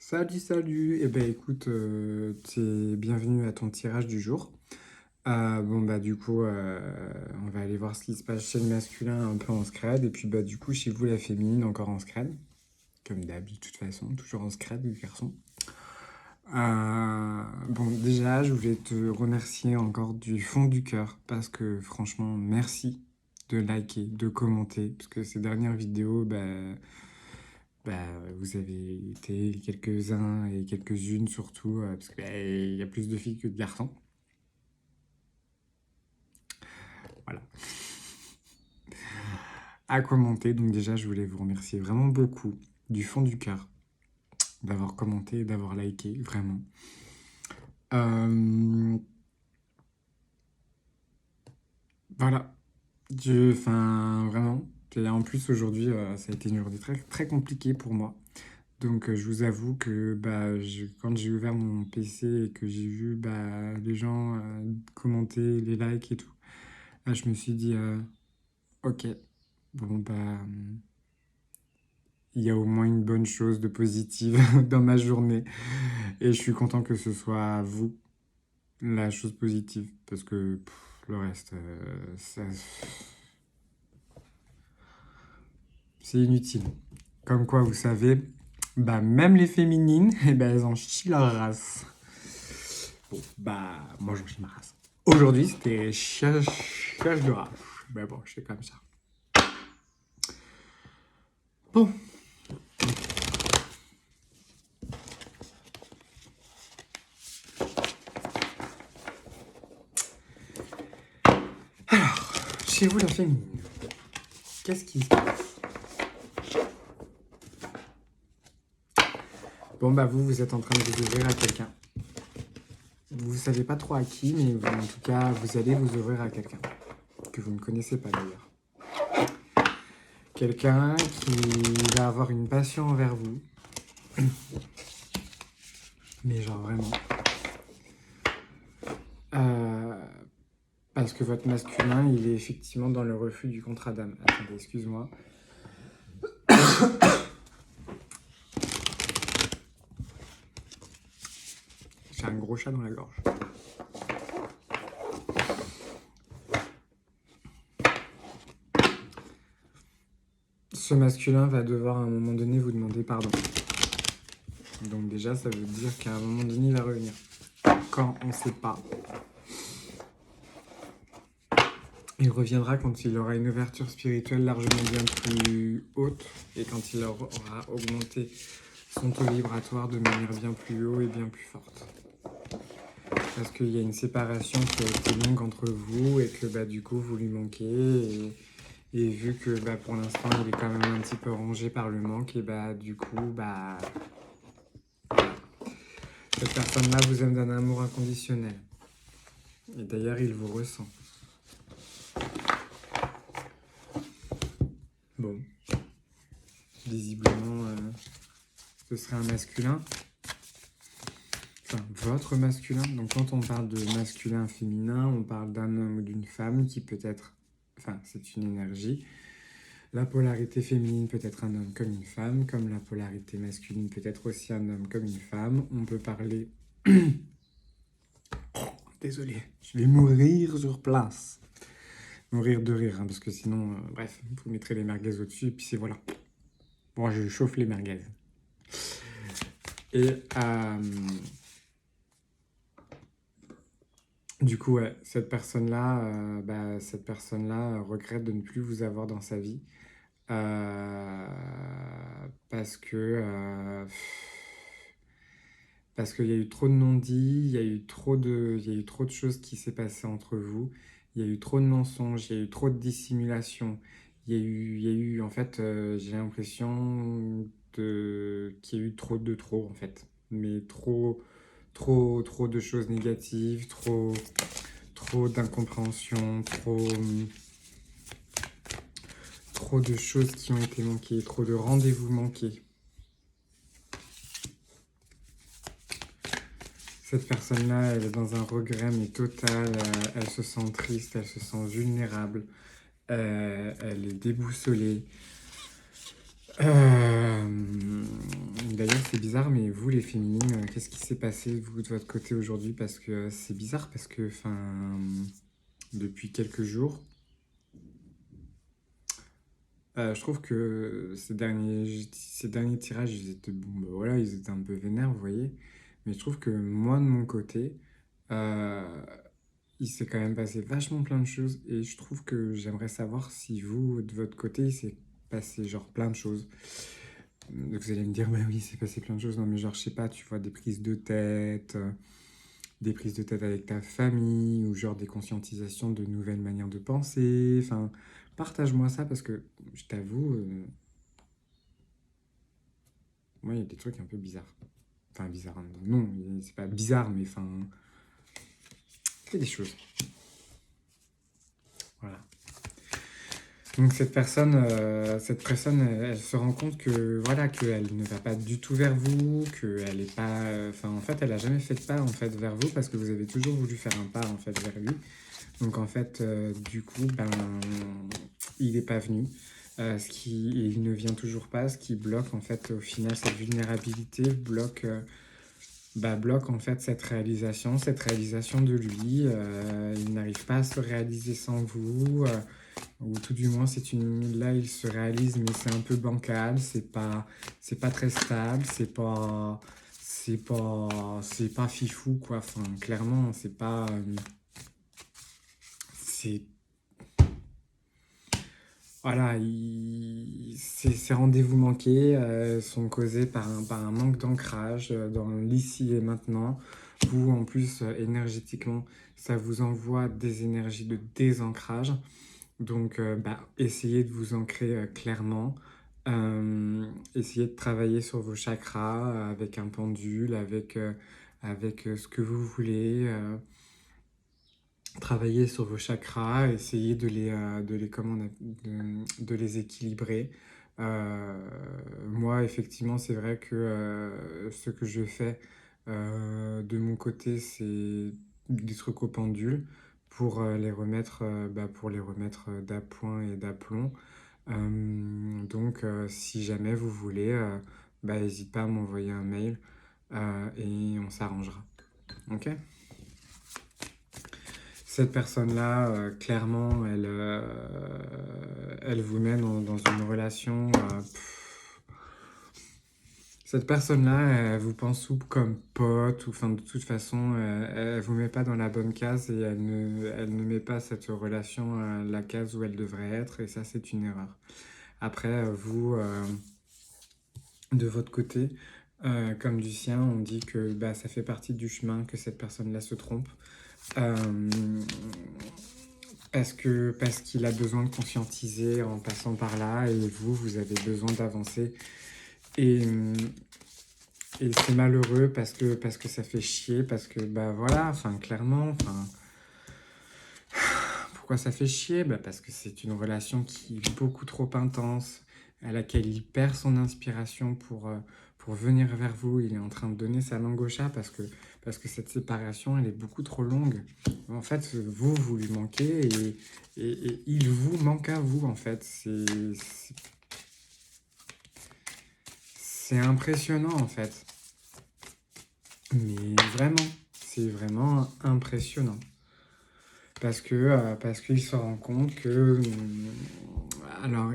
Salut, salut! Eh ben écoute, t'es bienvenue à ton tirage du jour. Du coup, on va aller voir ce qui se passe chez le masculin un peu en scred, et puis du coup chez vous la féminine encore en scred, comme d'hab de toute façon, toujours en scred les garçons. Déjà je voulais te remercier encore du fond du cœur, parce que franchement merci de liker, de commenter, parce que ces dernières vidéos, vous avez été quelques-uns et quelques-unes surtout, parce qu'il y a plus de filles que de garçons. Voilà. À commenter, donc déjà je voulais vous remercier vraiment beaucoup, du fond du cœur, d'avoir commenté et d'avoir liké, vraiment. Voilà. Enfin, vraiment. Et en plus aujourd'hui, ça a été une journée très, très compliquée pour moi. Donc je vous avoue que quand j'ai ouvert mon PC et que j'ai vu les gens commenter, les likes et tout, là, je me suis dit, ok, bon il y a au moins une bonne chose de positive dans ma journée. Et je suis content que ce soit vous, la chose positive, parce que le reste, c'est inutile. Comme quoi, vous savez, même les féminines, elles en chient leur race. Bon, moi j'en chie ma race. Aujourd'hui, c'était chiage de race. Mais bon, c'est comme ça. Bon. Alors, chez vous la féminine, qu'est-ce qui se passe? Bon, vous êtes en train de vous ouvrir à quelqu'un. Vous ne savez pas trop à qui, mais en tout cas, vous allez vous ouvrir à quelqu'un que vous ne connaissez pas d'ailleurs. Quelqu'un qui va avoir une passion envers vous. Mais genre vraiment. Parce que votre masculin, il est effectivement dans le refus du contrat d'âme. Attendez, excuse-moi. J'ai un gros chat dans la gorge. Ce masculin va devoir à un moment donné vous demander pardon. Donc déjà, ça veut dire qu'à un moment donné, il va revenir. Quand on ne sait pas. Il reviendra quand il aura une ouverture spirituelle largement bien plus haute et quand il aura augmenté son taux vibratoire de manière bien plus haut et bien plus forte. Parce qu'il y a une séparation qui a été longue entre vous et que du coup vous lui manquez et vu que pour l'instant il est quand même un petit peu rongé par le manque et du coup cette personne-là vous aime d'un amour inconditionnel. Et d'ailleurs il vous ressent. Bon. Visiblement ce serait un masculin. Enfin, votre masculin. Donc quand on parle de masculin féminin, on parle d'un homme ou d'une femme qui peut être... Enfin, c'est une énergie. La polarité féminine peut être un homme comme une femme, comme la polarité masculine peut être aussi un homme comme une femme. On peut parler... Désolé, je vais mourir sur place. Mourir de rire, parce que sinon, bref, vous mettrez les merguez au-dessus, et puis c'est voilà. Bon, je chauffe les merguez. Et... Du coup, ouais, cette personne-là regrette de ne plus vous avoir dans sa vie. Parce que parce qu'il y a eu trop de non-dits, il y a eu trop de choses qui s'est passé entre vous, il y a eu trop de mensonges, il y a eu trop de dissimulation, il y a eu en fait, j'ai l'impression qu'il y a eu trop de trop en fait, mais trop de choses négatives, trop d'incompréhension, trop de choses qui ont été manquées, trop de rendez-vous manqués. Cette personne-là, elle est dans un regret mais total, elle se sent triste, elle se sent vulnérable, elle est déboussolée. Il D'ailleurs, c'est bizarre, mais vous, les féminines, qu'est-ce qui s'est passé, vous, de votre côté aujourd'hui? Parce que c'est bizarre, parce que, enfin, depuis quelques jours, je trouve que ces derniers tirages, ils étaient, bon, bah voilà, ils étaient un peu vénères, vous voyez. Mais je trouve que moi, de mon côté, euh, il s'est quand même passé vachement plein de choses. Et je trouve que j'aimerais savoir si vous, de votre côté, il s'est passé genre plein de choses. Donc vous allez me dire, bah oui, il s'est passé plein de choses. Non, mais genre, je sais pas, tu vois, des prises de tête avec ta famille, ou genre des conscientisations de nouvelles manières de penser. Enfin, partage-moi ça parce que je t'avoue, moi, il y a des trucs un peu bizarres. Enfin, bizarres, non, c'est pas bizarre, mais enfin, il y a des choses. Voilà. Donc cette personne, elle se rend compte que voilà, qu'elle ne va pas du tout vers vous, qu'elle est pas, enfin en fait, elle a jamais fait de pas en fait vers vous parce que vous avez toujours voulu faire un pas en fait vers lui. Donc en fait, du coup, ben, il n'est pas venu. Il ne vient toujours pas, ce qui bloque en fait au final cette vulnérabilité, bloque en fait cette réalisation de lui. Il n'arrive pas à se réaliser sans vous, ou tout du moins là il se réalise, mais c'est un peu bancal, c'est pas très stable, c'est pas fifou quoi. Enfin, clairement, c'est voilà, ces rendez-vous manqués sont causés par un manque d'ancrage dans l'ici et maintenant. Vous, en plus, énergétiquement, ça vous envoie des énergies de désancrage. Donc, essayez de vous ancrer clairement. Essayez de travailler sur vos chakras avec un pendule, avec ce que vous voulez. Travailler sur vos chakras, essayer de les équilibrer. Euh, Moi, effectivement, c'est vrai que ce que je fais de mon côté, c'est des trucs au pendule pour les remettre d'appoint et d'aplomb. Donc, si jamais vous voulez, n'hésite pas à m'envoyer un mail et on s'arrangera. Ok? Cette personne-là, clairement, elle vous met dans une relation. Cette personne-là, elle vous pense ou comme pote, ou enfin, de toute façon, elle vous met pas dans la bonne case et elle ne met pas cette relation à la case où elle devrait être, et ça, c'est une erreur. Après, vous, de votre côté, comme du sien, on dit que ça fait partie du chemin que cette personne-là se trompe. Euh, parce qu'il a besoin de conscientiser en passant par là, et vous avez besoin d'avancer. Et, et c'est malheureux parce que ça fait chier, parce que voilà, enfin clairement, enfin pourquoi ça fait chier? Parce que c'est une relation qui est beaucoup trop intense, à laquelle il perd son inspiration pour venir vers vous. Il est en train de donner sa langue au chat parce que cette séparation, elle est beaucoup trop longue. En fait, vous lui manquez, et il vous manque à vous, en fait. C'est impressionnant, en fait. Mais vraiment, c'est vraiment impressionnant. Parce qu'il se rend compte que, alors,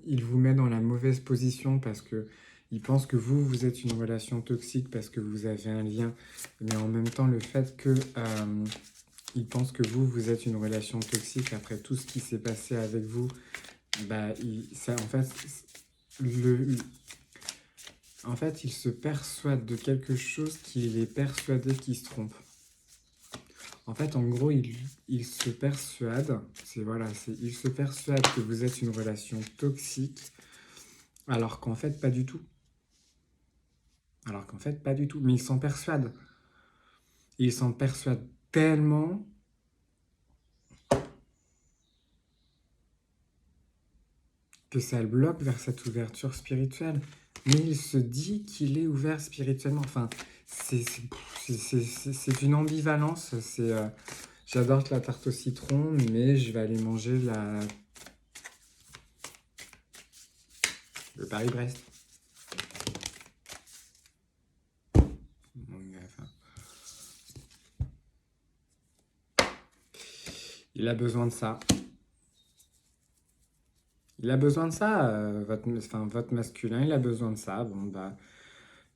il vous met dans la mauvaise position parce que il pense que vous êtes une relation toxique parce que vous avez un lien, mais en même temps, le fait que il pense que vous êtes une relation toxique après tout ce qui s'est passé avec vous, en fait, le, en fait, il se persuade de quelque chose qu'il est persuadé qu'il se trompe. En fait, en gros, il se persuade, il se persuade que vous êtes une relation toxique, alors qu'en fait, pas du tout. Alors qu'en fait, pas du tout. Mais il s'en persuade. Il s'en persuade tellement que ça le bloque vers cette ouverture spirituelle. Mais il se dit qu'il est ouvert spirituellement. Enfin, c'est une ambivalence. J'adore la tarte au citron, mais je vais aller manger le Paris-Brest. Il a besoin de ça. Il a besoin de ça, votre masculin, il a besoin de ça. Bon, bah,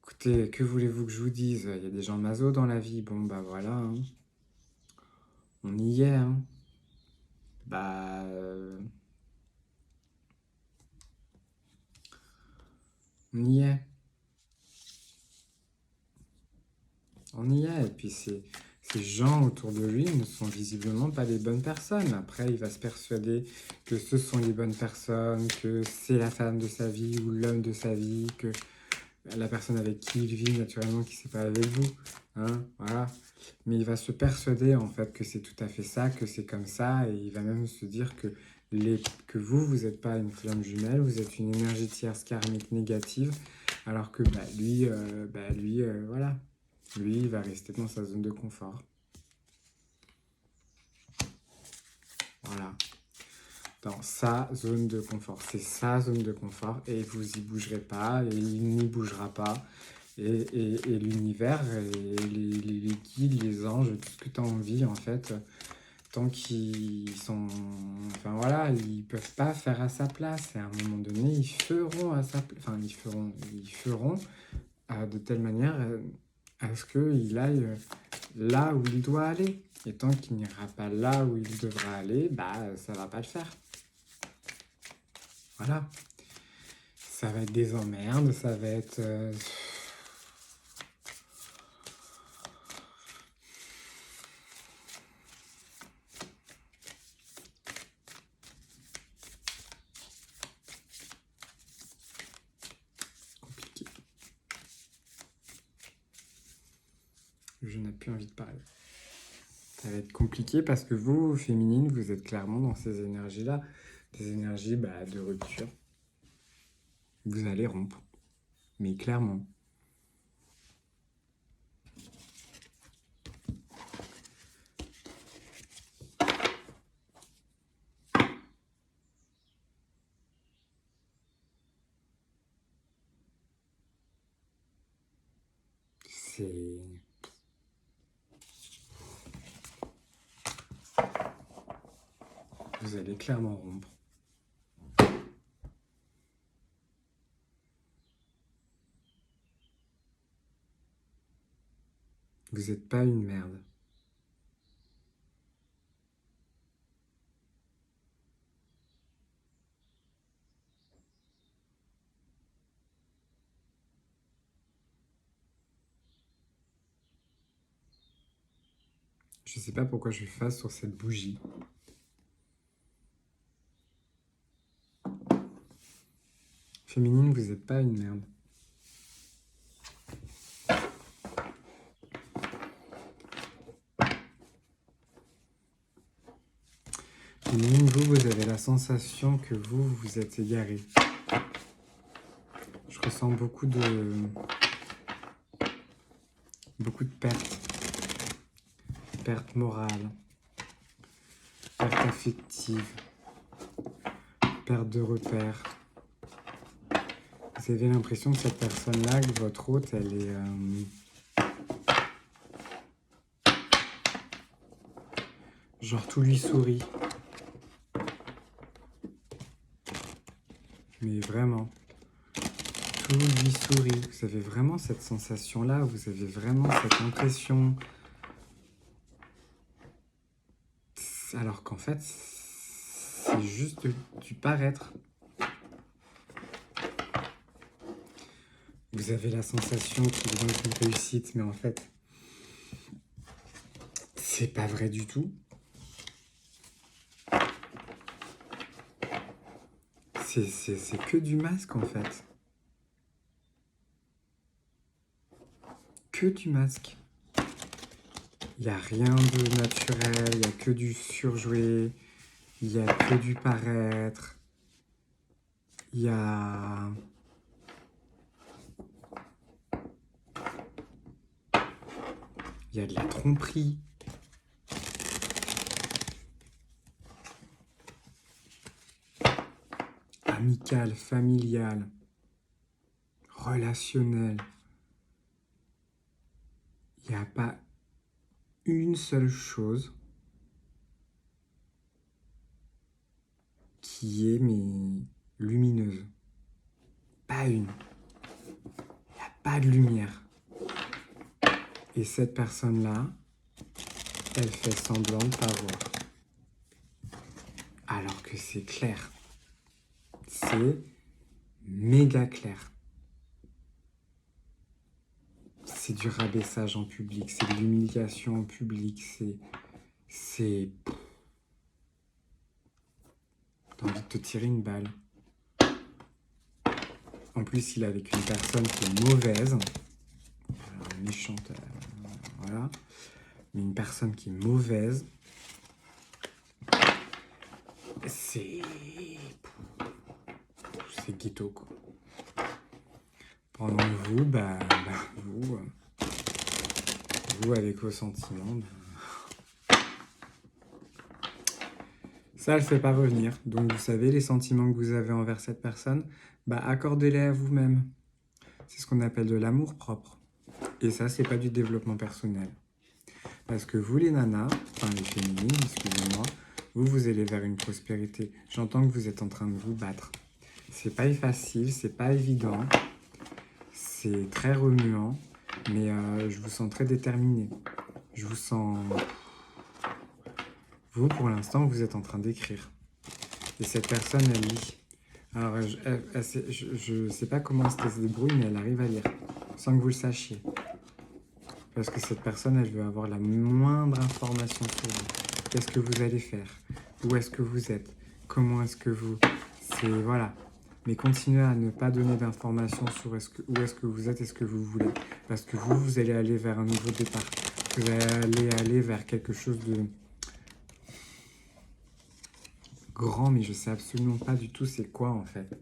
écoutez, que voulez-vous que je vous dise? Il y a des gens maso dans la vie. Bon, bah voilà, hein. On y est, hein. Bah, on y est. On y est. Et puis, ces gens autour de lui ne sont visiblement pas les bonnes personnes. Après, il va se persuader que ce sont les bonnes personnes, que c'est la femme de sa vie ou l'homme de sa vie, que la personne avec qui il vit naturellement, qui c'est pas avec vous, hein, voilà. Mais il va se persuader en fait que c'est tout à fait ça, que c'est comme ça, et il va même se dire que vous n'êtes pas une flamme jumelle, vous êtes une énergie tierce karmique négative, alors que voilà, lui, il va rester dans sa zone de confort. Voilà. Dans sa zone de confort. C'est sa zone de confort et vous y bougerez pas et il n'y bougera pas. Et l'univers, et les guides, les anges, tout ce que tu as envie en fait, tant qu'ils sont... Enfin voilà, ils peuvent pas faire à sa place. Et à un moment donné, ils feront à sa place. Enfin, ils feront de telle manière à ce qu'il aille là où il doit aller. Et tant qu'il n'ira pas là où il devra aller, bah ça va pas le faire. Voilà. Ça va être des emmerdes, ça va être... compliqué. Je n'ai plus envie de parler. Ça va être compliqué parce que vous, féminine, vous êtes clairement dans ces énergies-là. Des énergies de rupture. Vous allez rompre. Mais clairement. C'est... Vous allez clairement rompre. Vous n'êtes pas une merde. Je sais pas pourquoi je suis face sur cette bougie. Féminine, vous n'êtes pas une merde. Féminine, vous avez la sensation que vous êtes égaré. Je ressens beaucoup de pertes. Perte morale, perte affective, perte de repères. Vous avez l'impression que cette personne-là, que votre hôte, elle est... genre tout lui sourit. Mais vraiment, tout lui sourit. Vous avez vraiment cette sensation-là, vous avez vraiment cette impression. Alors qu'en fait, c'est juste du paraître. Vous avez la sensation qu'il est dans une réussite, mais en fait, c'est pas vrai du tout. C'est que du masque en fait. Que du masque. Il n'y a rien de naturel, il n'y a que du surjoué, il n'y a que du paraître, il y a... Il y a de la tromperie. Amicale, familiale, relationnelle. Il n'y a pas une seule chose qui est mais lumineuse. Pas une. Il n'y a pas de lumière. Et cette personne-là, elle fait semblant de ne pas voir. Alors que c'est clair. C'est méga clair. C'est du rabaissage en public, c'est de l'humiliation en public, c'est... T'as envie de te tirer une balle. En plus, il est avec une personne qui est mauvaise, méchante, voilà, mais une personne qui est mauvaise, c'est ghetto, quoi. Pendant que vous, vous avec vos sentiments, ça ne le fait pas revenir. Donc vous savez, les sentiments que vous avez envers cette personne, accordez-les à vous-même. C'est ce qu'on appelle de l'amour propre. Et ça, c'est pas du développement personnel. Parce que vous, les nanas, enfin les féminines, excusez-moi, vous allez vers une prospérité. J'entends que vous êtes en train de vous battre. C'est pas facile, c'est pas évident. C'est très remuant, mais je vous sens très déterminé. Je vous sens... Vous, pour l'instant, vous êtes en train d'écrire. Et cette personne, elle lit. Alors, je sais pas comment elle se débrouille, mais elle arrive à lire, sans que vous le sachiez. Parce que cette personne, elle veut avoir la moindre information sur vous. Qu'est-ce que vous allez faire? Où est-ce que vous êtes? Comment est-ce que vous... C'est... Voilà. Mais continuez à ne pas donner d'informations sur où est-ce que vous êtes et ce que vous voulez. Parce que vous allez aller vers un nouveau départ. Vous allez aller vers quelque chose de grand, mais je sais absolument pas du tout c'est quoi en fait.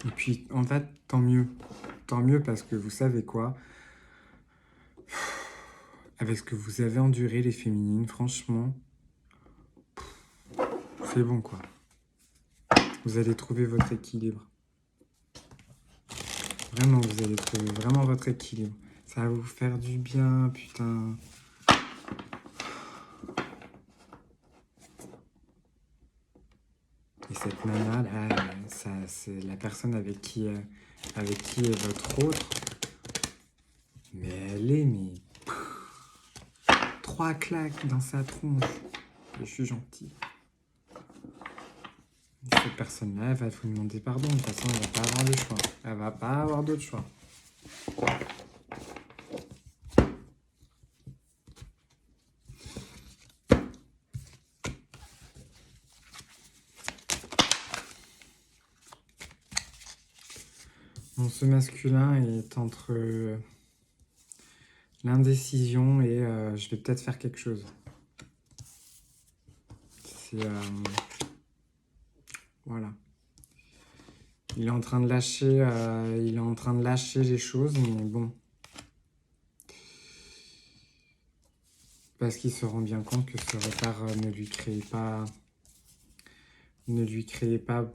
Et puis, en fait, tant mieux. Tant mieux parce que vous savez quoi? Avec ce que vous avez enduré, les féminines, franchement, c'est bon quoi. Vous allez trouver votre équilibre. Vraiment, vous allez trouver vraiment votre équilibre. Ça va vous faire du bien, putain. Et cette nana, là, c'est la personne avec qui est votre autre. Mais elle est, mais... 3 claques dans sa tronche. Et je suis gentil. Et cette personne-là, elle va vous demander pardon. De toute façon, elle va pas avoir le choix. Elle va pas avoir d'autre choix. Bon, ce masculin est entre l'indécision et je vais peut-être faire quelque chose. C'est... voilà. Il est en train de lâcher, les choses, mais bon. Parce qu'il se rend bien compte que ce retard ne lui créait pas,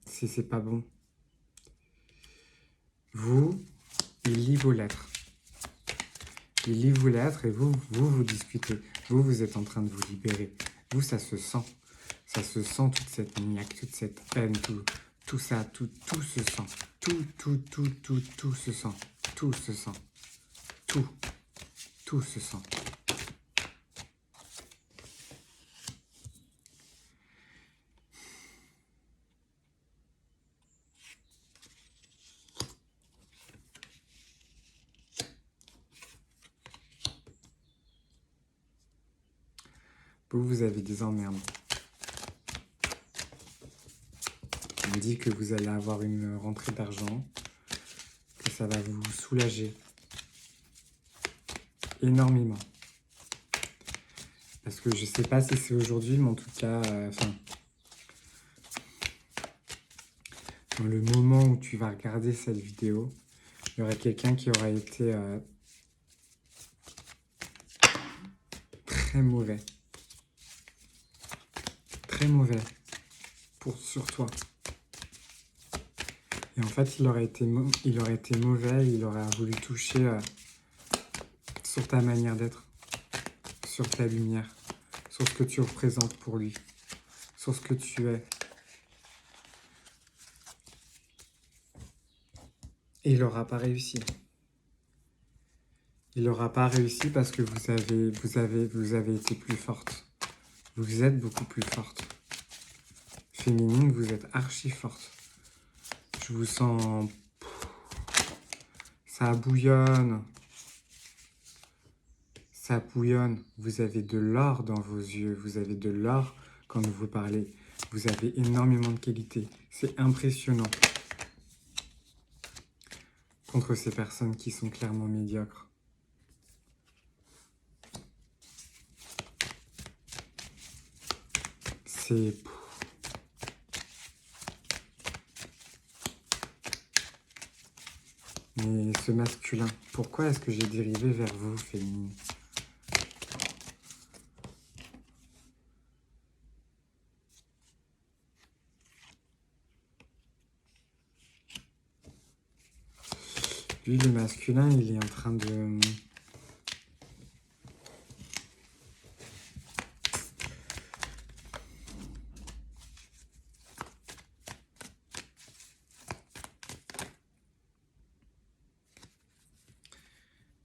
c'est pas bon. Vous, il lit vos lettres. Il lit vos lettres et vous discutez. Vous êtes en train de vous libérer. Vous, ça se sent. Ça se sent, toute cette niaque, toute cette haine, tout ça, tout se sent. Tout se sent. Tout se sent. Tout se sent. Vous avez des emmerdes. On dit que vous allez avoir une rentrée d'argent, que ça va vous soulager énormément. Parce que je sais pas si c'est aujourd'hui, mais en tout cas, dans le moment où tu vas regarder cette vidéo, il y aura quelqu'un qui aura été très mauvais. Très mauvais sur toi. Et en fait, il aurait été mauvais, il aurait voulu toucher sur ta manière d'être, sur ta lumière, sur ce que tu représentes pour lui, sur ce que tu es. Et il n'aura pas réussi. Il n'aura pas réussi parce que vous avez été plus forte. Vous êtes beaucoup plus forte. Féminine, vous êtes archi forte. Je vous sens... Ça bouillonne. Ça bouillonne. Vous avez de l'or dans vos yeux. Vous avez de l'or quand vous parlez. Vous avez énormément de qualité. C'est impressionnant. Contre ces personnes qui sont clairement médiocres. C'est... Mais ce masculin, pourquoi est-ce que j'ai dérivé vers vous, féminine? Lui, le masculin, il est en train de...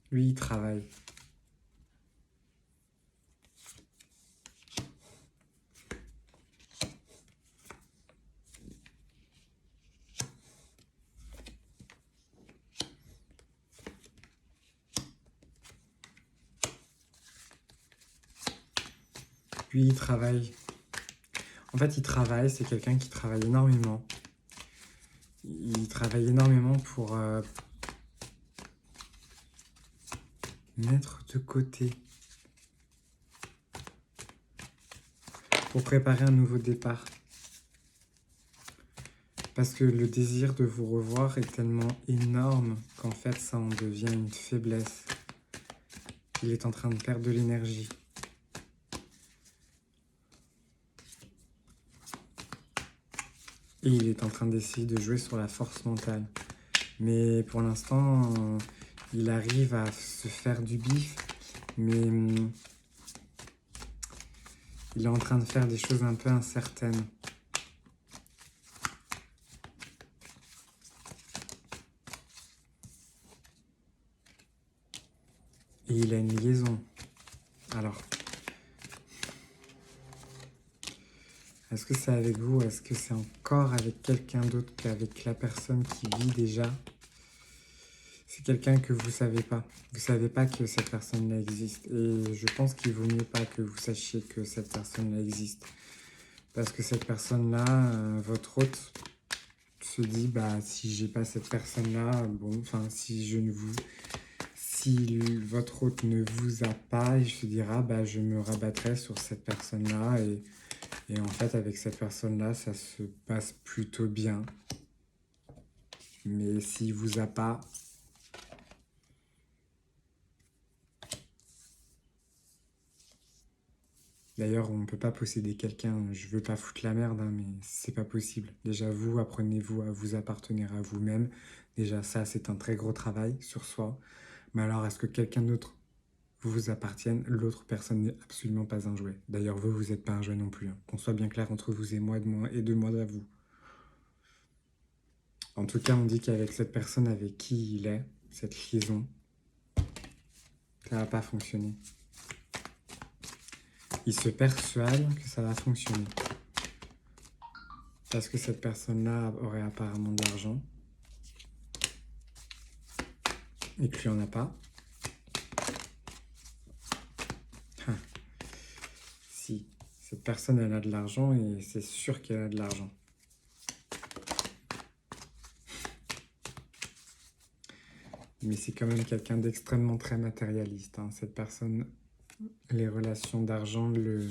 Lui, il travaille. Lui, il travaille. En fait, il travaille, c'est quelqu'un qui travaille énormément. Il travaille énormément pour mettre de côté. Pour préparer un nouveau départ. Parce que le désir de vous revoir est tellement énorme qu'en fait, ça en devient une faiblesse. Il est en train de perdre de l'énergie. Et il est en train d'essayer de jouer sur la force mentale. Mais pour l'instant, il arrive à se faire du bif. Mais il est en train de faire des choses un peu incertaines. Et il a une liaison. Alors, est-ce que c'est avec vous? Est-ce que c'est encore avec quelqu'un d'autre qu'avec la personne qui vit déjà? C'est quelqu'un que vous savez pas. Vous savez pas que cette personne-là existe. Et je pense qu'il vaut mieux pas que vous sachiez que cette personne-là existe. Parce que cette personne-là, votre hôte, se dit, bah, si j'ai pas cette personne-là, bon, enfin, si votre hôte ne vous a pas, il se dira, bah, je me rabattrai sur cette personne-là. Et en fait, avec cette personne-là, ça se passe plutôt bien. Mais s'il vous a pas... D'ailleurs, on ne peut pas posséder quelqu'un, je veux pas foutre la merde, hein, mais c'est pas possible. Déjà, vous, apprenez-vous à vous appartenir à vous-même. Déjà, ça, c'est un très gros travail sur soi. Mais alors, est-ce que quelqu'un d'autre vous appartienne? L'autre personne n'est absolument pas un jouet. D'ailleurs, vous n'êtes pas un jouet non plus. Hein. Qu'on soit bien clair entre vous et moi, de moi à vous. En tout cas, on dit qu'avec cette personne avec qui il est, cette liaison, ça va pas fonctionner. Il se persuade que ça va fonctionner. Parce que cette personne-là aurait apparemment de l'argent. Et que lui en a pas. Si, cette personne, elle a de l'argent et c'est sûr qu'elle a de l'argent. Mais c'est quand même quelqu'un d'extrêmement très matérialiste. Hein. Cette personne, les relations d'argent le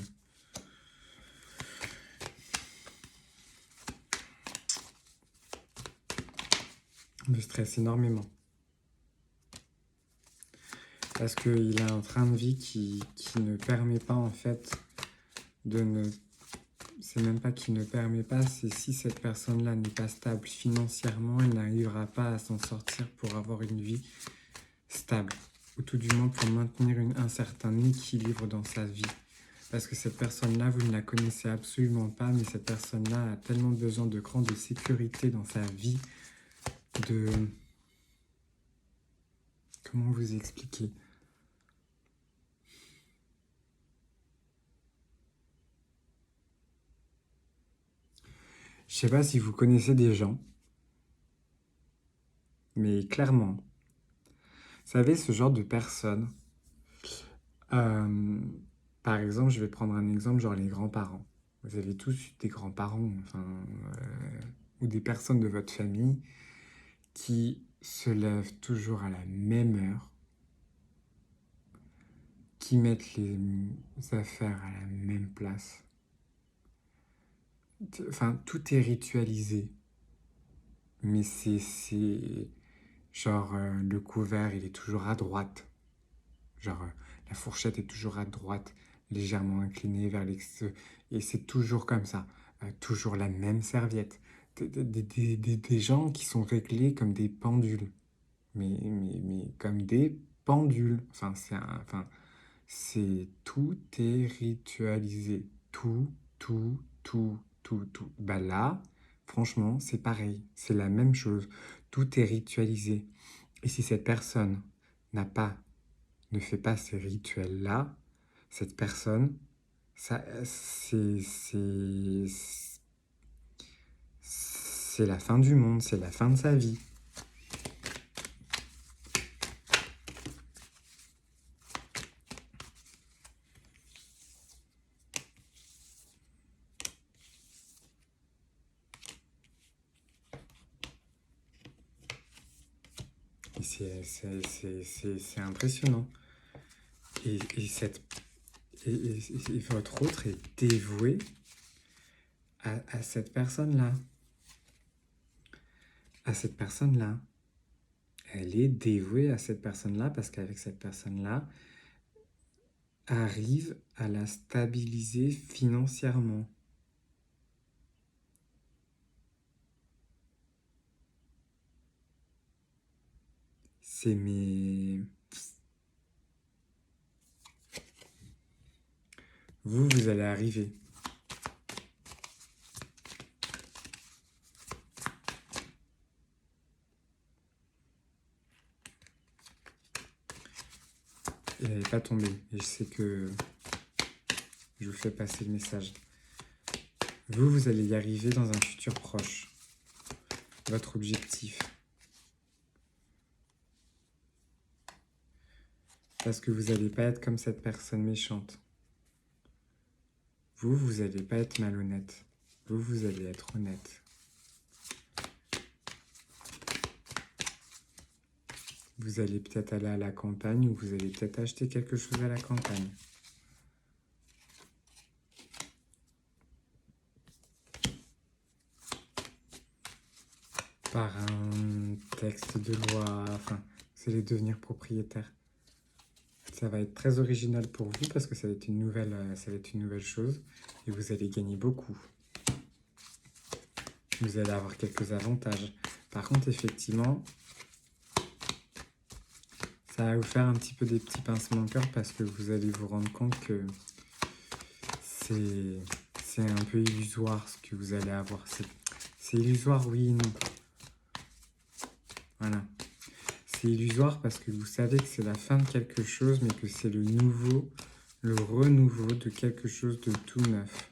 stresse énormément. Parce qu'il a un train de vie qui ne permet pas en fait de ne... C'est même pas qu'il ne permet pas, c'est si cette personne-là n'est pas stable financièrement, elle n'arrivera pas à s'en sortir pour avoir une vie stable. Ou tout du moins pour maintenir un certain équilibre dans sa vie. Parce que cette personne-là, vous ne la connaissez absolument pas, mais cette personne-là a tellement besoin de cran de sécurité dans sa vie, de... Comment vous expliquer? Je sais pas si vous connaissez des gens, mais clairement, vous savez, ce genre de personnes, euh, par exemple, je vais prendre un exemple, genre les grands-parents. Vous avez tous eu des grands-parents, enfin, ou des personnes de votre famille qui se lèvent toujours à la même heure, qui mettent les affaires à la même place. Enfin, tout est ritualisé, mais c'est genre le couvert, il est toujours à droite. Genre, la fourchette est toujours à droite, légèrement inclinée vers l'extérieur. Et c'est toujours comme ça. Toujours la même serviette. Des gens qui sont réglés comme des pendules. Mais comme des pendules. Tout est ritualisé. Tout. Bah là, franchement, c'est pareil. C'est la même chose. Tout est ritualisé. Et si cette personne n'a pas ne fait pas ces rituels-là, cette personne, ça, c'est la fin du monde, c'est la fin de sa vie. Et c'est impressionnant. Et, cette, et votre autre est dévoué à cette personne-là. À cette personne-là. Elle est dévouée à cette personne-là parce qu'avec cette personne-là, arrive à la stabiliser financièrement. C'est mes... Vous allez arriver. Elle n'est pas tombée. Et je sais que je vous fais passer le message. Vous allez y arriver dans un futur proche. Votre objectif. Parce que vous n'allez pas être comme cette personne méchante. Vous n'allez pas être malhonnête. Vous allez être honnête. Vous allez peut-être aller à la campagne ou vous allez peut-être acheter quelque chose à la campagne. Par un texte de loi, enfin, vous allez devenir propriétaire. Ça va être très original pour vous parce que ça va être une nouvelle chose et vous allez gagner beaucoup. Vous allez avoir quelques avantages. Par contre, effectivement, ça va vous faire un petit peu des petits pincements au cœur parce que vous allez vous rendre compte que c'est un peu illusoire ce que vous allez avoir. C'est illusoire, oui et non. Voilà. C'est illusoire parce que vous savez que c'est la fin de quelque chose, mais que c'est le renouveau de quelque chose de tout neuf.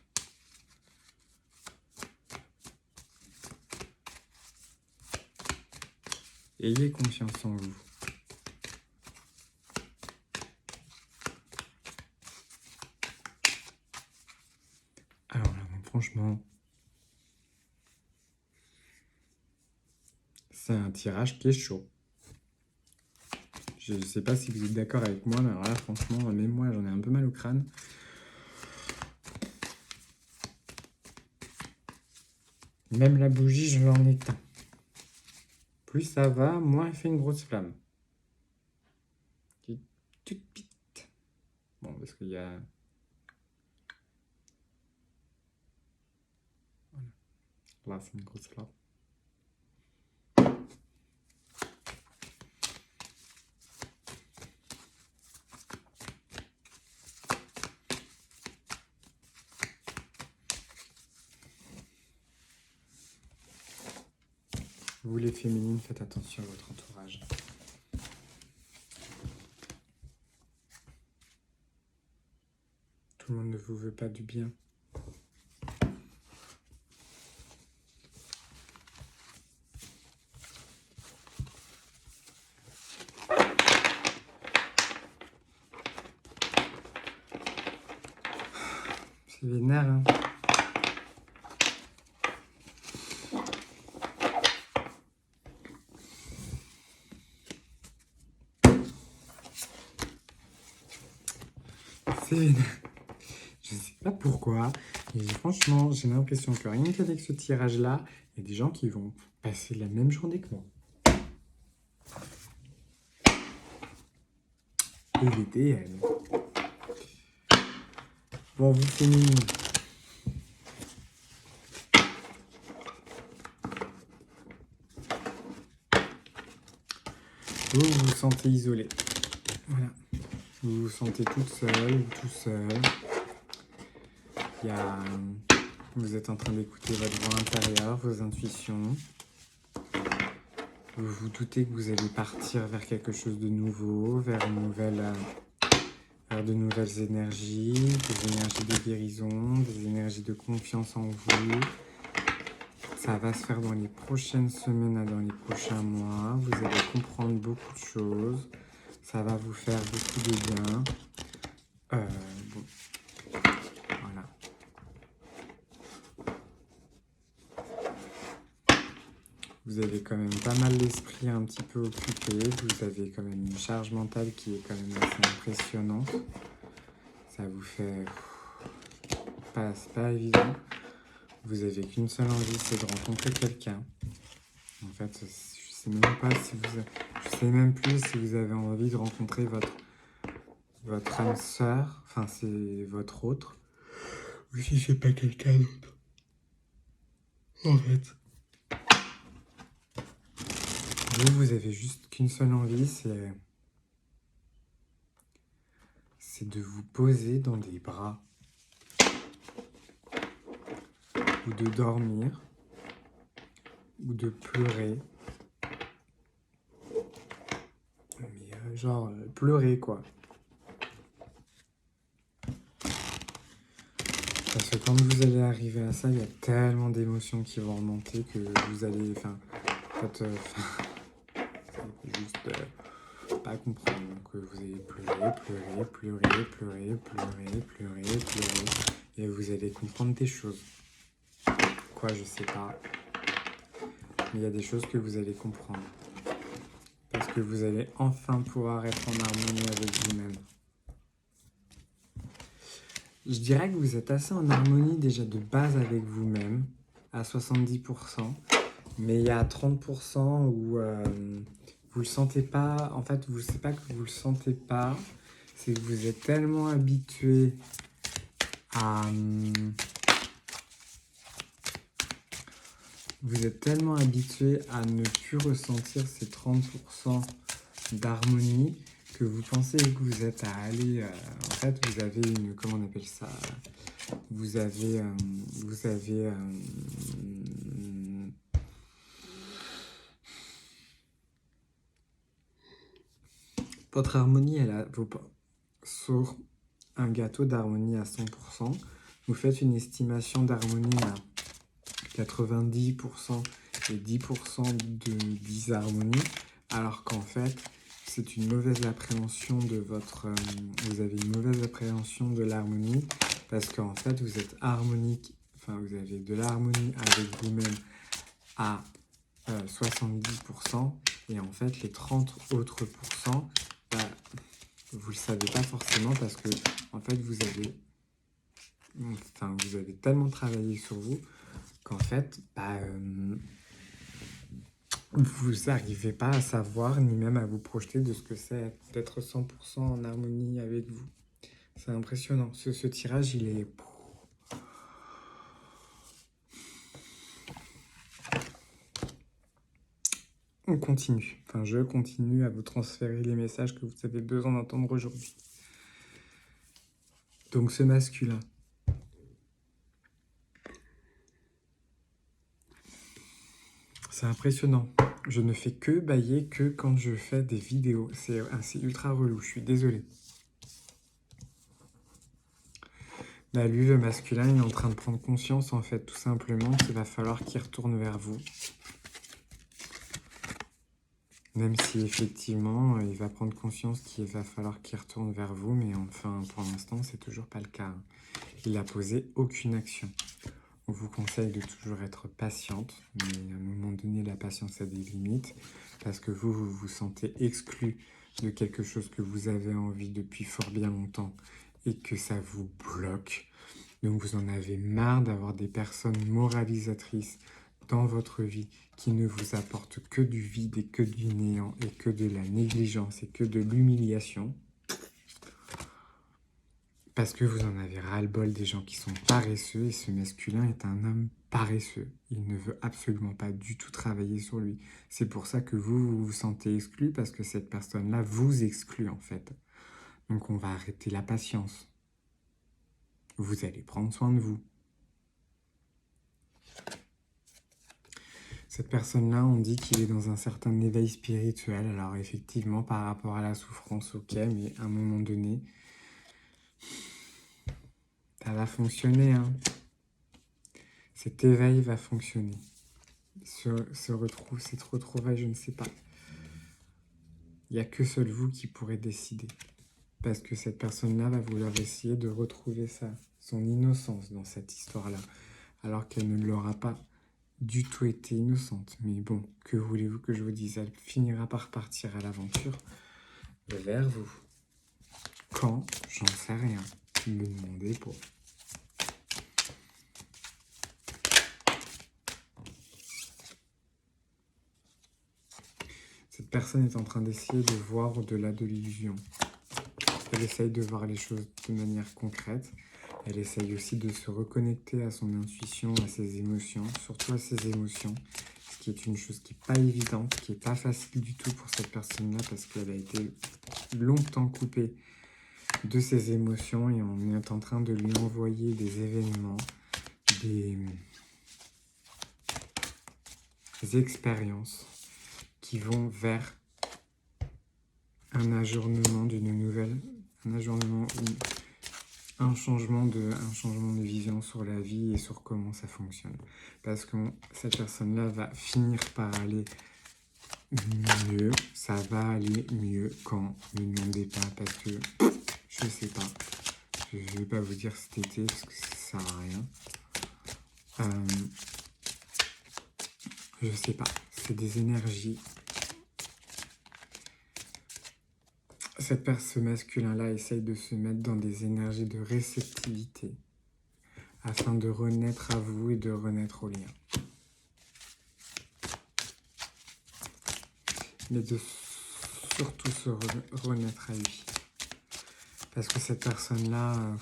Ayez confiance en vous. Alors là, franchement, c'est un tirage qui est chaud. Je ne sais pas si vous êtes d'accord avec moi, mais alors là, franchement, même moi, j'en ai un peu mal au crâne. Même la bougie, je l'en éteins. Plus ça va, moins elle fait une grosse flamme. Toute petite. Bon, parce qu'il y a... Voilà. Là, c'est une grosse flamme. Vous les féminines, faites attention à votre entourage. Tout le monde ne vous veut pas du bien. C'est vénère, hein. C'est vénère. Je sais pas pourquoi, mais franchement, j'ai l'impression que rien qu'avec ce tirage-là, il y a des gens qui vont passer la même journée que moi. Et l'idéal. Bon, vous féminines. Vous vous sentez isolé. Voilà. Vous vous sentez toute seule ou tout seul. Vous êtes en train d'écouter votre voix intérieure, vos intuitions. Vous vous doutez que vous allez partir vers quelque chose de nouveau, vers de nouvelles énergies, des énergies de guérison, des énergies de confiance en vous. Ça va se faire dans les prochaines semaines, dans les prochains mois. Vous allez comprendre beaucoup de choses. Ça va vous faire beaucoup de bien. Bon. Voilà. Vous avez quand même pas mal l'esprit un petit peu occupé. Vous avez quand même une charge mentale qui est quand même assez impressionnante. Ça vous fait... c'est pas évident. Vous avez qu'une seule envie, c'est de rencontrer quelqu'un. En fait, je sais même plus si vous avez envie de rencontrer votre âme sœur, enfin c'est votre autre, ou si c'est pas quelqu'un d'autre. En fait, vous avez juste qu'une seule envie, c'est de vous poser dans des bras ou de dormir ou de pleurer. Mais genre pleurer quoi. Parce que quand vous allez arriver à ça, il y a tellement d'émotions qui vont remonter que vous allez, juste pas comprendre. Donc vous allez pleurer, et vous allez comprendre des choses. Quoi, je sais pas. Mais il y a des choses que vous allez comprendre. Parce que vous allez enfin pouvoir être en harmonie avec vous-même. Je dirais que vous êtes assez en harmonie déjà de base avec vous-même, à 70%. Mais il y a 30% où vous le sentez pas. En fait, c'est pas que vous le sentez pas, c'est que vous êtes tellement habitué à... Vous êtes tellement habitué à ne plus ressentir ces 30% d'harmonie que vous pensez que vous êtes à aller... en fait, vous avez une... Comment on appelle ça? Vous avez votre harmonie, sur un gâteau d'harmonie à 100%, vous faites une estimation d'harmonie à 90% et 10% de disharmonie, alors qu'en fait, c'est une mauvaise appréhension de vous avez une mauvaise appréhension de l'harmonie, parce qu'en fait, vous êtes harmonique, enfin, vous avez de l'harmonie avec vous-même à 70%, et en fait, les 30 autres pourcents, vous le savez pas forcément parce que en fait vous avez tellement travaillé sur vous qu'en fait vous n'arrivez pas à savoir ni même à vous projeter de ce que c'est d'être 100% en harmonie avec vous. C'est impressionnant. Ce tirage, il est... On continue. Enfin, je continue à vous transférer les messages que vous avez besoin d'entendre aujourd'hui. Donc, ce masculin. C'est impressionnant. Je ne fais que bailler que quand je fais des vidéos. C'est ultra relou, je suis désolé. Là, lui, le masculin, il est en train de prendre conscience, en fait, tout simplement, qu'il va falloir qu'il retourne vers vous. Même si, effectivement, il va prendre conscience qu'il va falloir qu'il retourne vers vous, mais enfin, pour l'instant, c'est toujours pas le cas. Il n'a posé aucune action. On vous conseille de toujours être patiente, mais à un moment donné, la patience a des limites, parce que vous vous sentez exclu de quelque chose que vous avez envie depuis fort bien longtemps, et que ça vous bloque. Donc vous en avez marre d'avoir des personnes moralisatrices dans votre vie qui ne vous apportent que du vide et que du néant et que de la négligence et que de l'humiliation. Parce que vous en avez ras-le-bol des gens qui sont paresseux et ce masculin est un homme paresseux. Il ne veut absolument pas du tout travailler sur lui. C'est pour ça que vous vous sentez exclu parce que cette personne-là vous exclut en fait. Donc on va arrêter la patience. Vous allez prendre soin de vous. Cette personne-là, on dit qu'il est dans un certain éveil spirituel. Alors effectivement, par rapport à la souffrance, ok, mais à un moment donné, ça va fonctionner. Hein. Cet éveil va fonctionner. Cette retrouvaille, je ne sais pas. Il n'y a que seul vous qui pourrez décider. Parce que cette personne-là va vouloir essayer de retrouver son innocence dans cette histoire-là. Alors qu'elle ne l'aura pas du tout été innocente. Mais bon, que voulez-vous que je vous dise? Elle finira par partir à l'aventure vers vous. Quand? J'en sais rien. Ne me demandez pas. Cette personne est en train d'essayer de voir au-delà de l'illusion. Elle essaye de voir les choses de manière concrète. Elle essaye aussi de se reconnecter à son intuition, à ses émotions, surtout à ses émotions, ce qui est une chose qui n'est pas évidente, qui n'est pas facile du tout pour cette personne-là, parce qu'elle a été longtemps coupée de ses émotions et on est en train de lui envoyer des événements, des expériences qui vont vers un ajournement d'une nouvelle, un changement de vision sur la vie et sur comment ça fonctionne. Parce que cette personne-là va finir par aller mieux, ça va aller mieux quand, ne me demandez pas, parce que je sais pas, je ne vais pas vous dire cet été parce que ça sert à rien. Je sais pas, c'est des énergies. Ce masculin-là essaye de se mettre dans des énergies de réceptivité afin de renaître à vous et de renaître au lien. Mais de surtout se renaître à lui. Parce que cette personne-là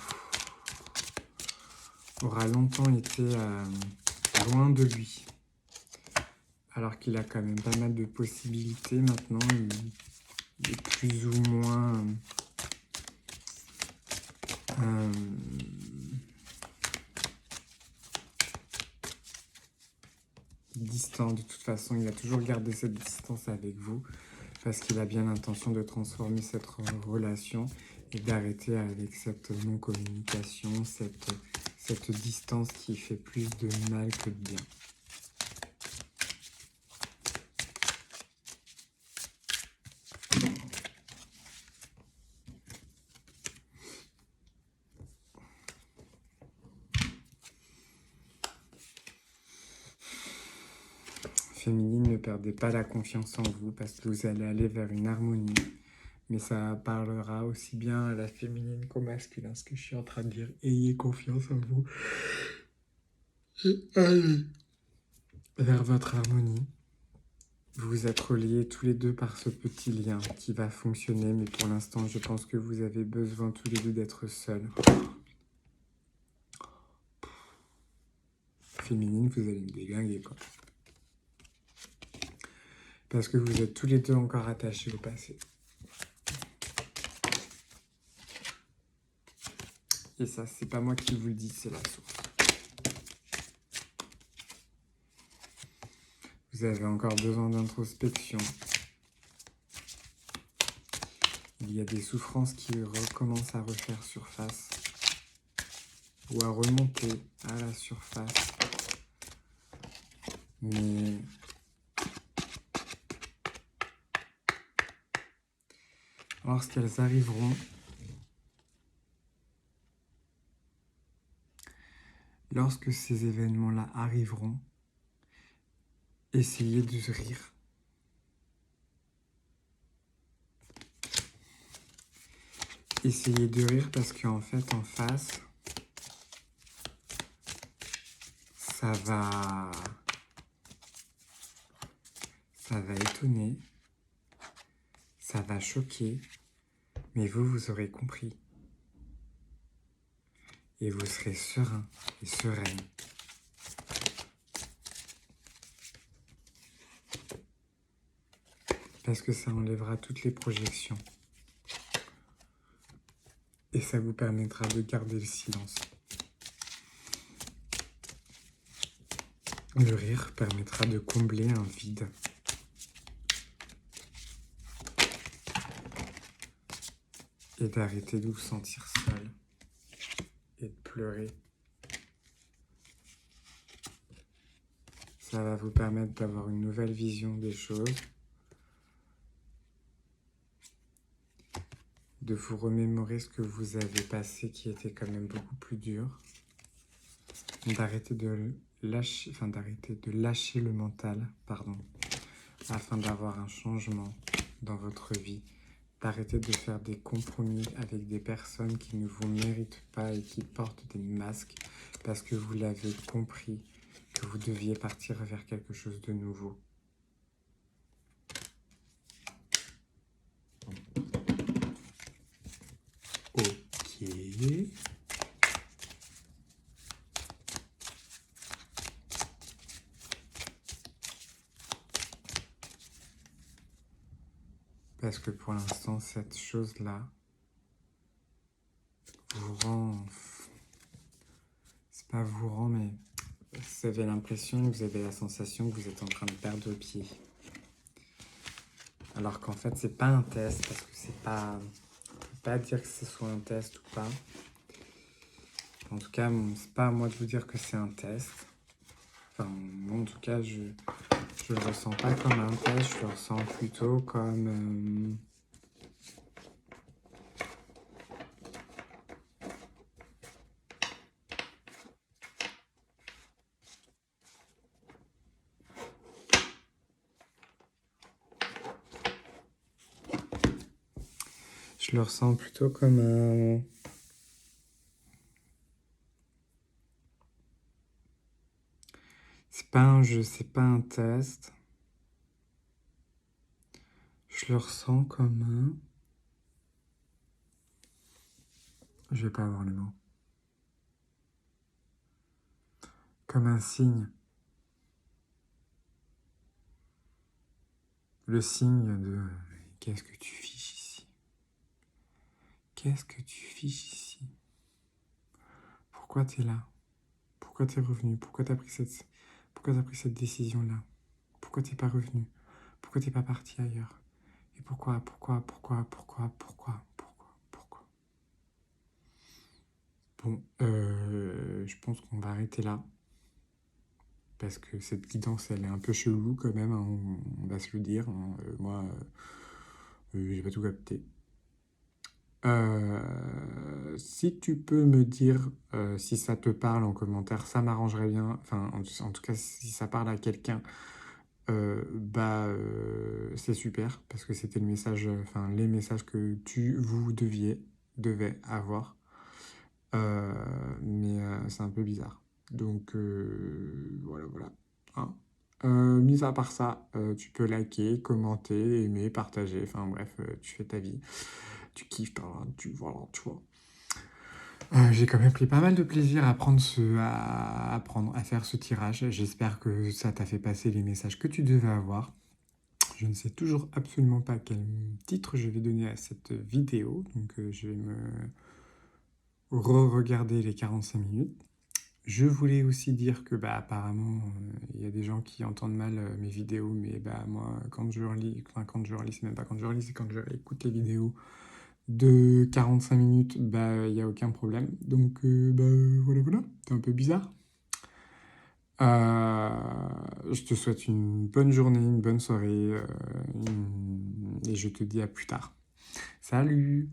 aura longtemps été loin de lui. Alors qu'il a quand même pas mal de possibilités maintenant. Il est plus ou moins distant. De toute façon, il a toujours gardé cette distance avec vous parce qu'il a bien l'intention de transformer cette relation et d'arrêter avec cette non-communication, cette distance qui fait plus de mal que de bien. Féminine, ne perdez pas la confiance en vous parce que vous allez aller vers une harmonie. Mais ça parlera aussi bien à la féminine qu'au masculin, ce que je suis en train de dire. Ayez confiance en vous. Et allez vers votre harmonie. Vous vous êtes reliés tous les deux par ce petit lien qui va fonctionner. Mais pour l'instant, je pense que vous avez besoin tous les deux d'être seuls. Féminine, vous allez me déglinguer, quoi. Parce que vous êtes tous les deux encore attachés au passé. Et ça, c'est pas moi qui vous le dis, c'est la source. Vous vous avez encore besoin d'introspection. Il y a des souffrances qui recommencent à refaire surface ou à remonter à la surface. Mais lorsqu'elles arriveront, lorsque ces événements-là arriveront, essayez de rire. Essayez de rire parce qu'en fait, en face, ça va étonner, ça va choquer, mais vous aurez compris. Et vous serez serein et sereine. Parce que ça enlèvera toutes les projections. Et ça vous permettra de garder le silence. Le rire permettra de combler un vide. Et d'arrêter de vous sentir seul. Et de pleurer. Ça va vous permettre d'avoir une nouvelle vision des choses. De vous remémorer ce que vous avez passé qui était quand même beaucoup plus dur. D'arrêter de lâcher le mental, afin d'avoir un changement dans votre vie. D'arrêter de faire des compromis avec des personnes qui ne vous méritent pas et qui portent des masques parce que vous l'avez compris que vous deviez partir vers quelque chose de nouveau. Ok. Parce que pour l'instant, cette chose-là vous rend... C'est pas vous rend, mais vous avez l'impression, vous avez la sensation que vous êtes en train de perdre pied. Alors qu'en fait, c'est pas un test, parce que c'est pas... On peut pas dire que ce soit un test ou pas. En tout cas, c'est pas à moi de vous dire que c'est un test. Enfin, moi, en tout cas, je le ressens pas comme un test, je le ressens plutôt comme... Je le ressens plutôt comme un... C'est pas un jeu, c'est pas un test. Je le ressens comme un... Je vais pas avoir le mot. Comme un signe. Le signe de... Qu'est-ce que tu fiches ici? Qu'est-ce que tu fiches ici? Pourquoi tu es là? Pourquoi tu es revenu? Pourquoi tu as pris cette décision-là? Pourquoi tu n'es pas revenu? Pourquoi tu n'es pas parti ailleurs? Et pourquoi? Bon, je pense qu'on va arrêter là. Parce que cette guidance, elle est un peu chelou quand même, hein, on va se le dire. Hein. Moi, j'ai pas tout capté. Si tu peux me dire si ça te parle en commentaire, ça m'arrangerait bien. Enfin, en tout cas, si ça parle à quelqu'un, c'est super parce que c'était le message, les messages que vous devez avoir. Mais c'est un peu bizarre. Donc voilà. Hein. Mis à part ça, tu peux liker, commenter, aimer, partager. Enfin bref, tu fais ta vie. Tu kiffes, voilà, tu vois. J'ai quand même pris pas mal de plaisir à faire ce tirage. J'espère que ça t'a fait passer les messages que tu devais avoir. Je ne sais toujours absolument pas quel titre je vais donner à cette vidéo. Donc je vais me re-regarder les 45 minutes. Je voulais aussi dire que apparemment il y a des gens qui entendent mal mes vidéos, mais moi quand je relis, enfin quand je relis, c'est même pas quand je relis, c'est quand je écoute les vidéos de 45 minutes, il y a aucun problème. Donc voilà, c'est un peu bizarre. Je te souhaite une bonne journée, une bonne soirée, et je te dis à plus tard. Salut!